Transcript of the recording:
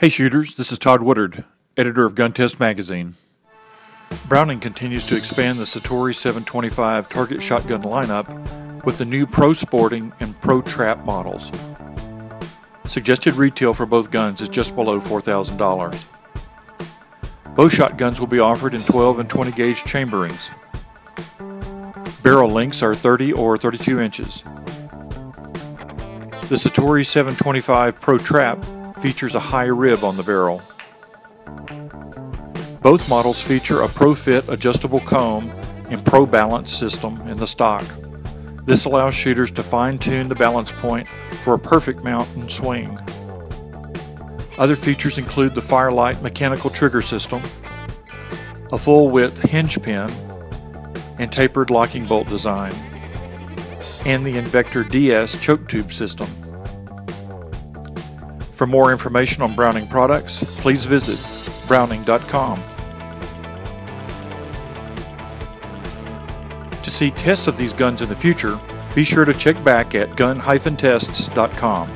Hey shooters, this is Todd Woodard, editor of Gun Test Magazine. Browning continues to expand the Citori 725 target shotgun lineup with the new Pro Sporting and Pro Trap models. Suggested retail for both guns is just below $4,000. Both shotguns will be offered in 12 and 20 gauge chamberings. Barrel lengths are 30 or 32 inches. The Citori 725 Pro Trap features a high rib on the barrel. Both models feature a Pro-Fit adjustable comb and Pro Balance system in the stock. This allows shooters to fine-tune the balance point for a perfect mount and swing. Other features include the Lite mechanical trigger system, a full-width hinge pin, and tapered locking bolt design, and the Invector-DS choke tube system. For more information on Browning products, please visit browning.com. To see tests of these guns in the future, be sure to check back at gun-tests.com.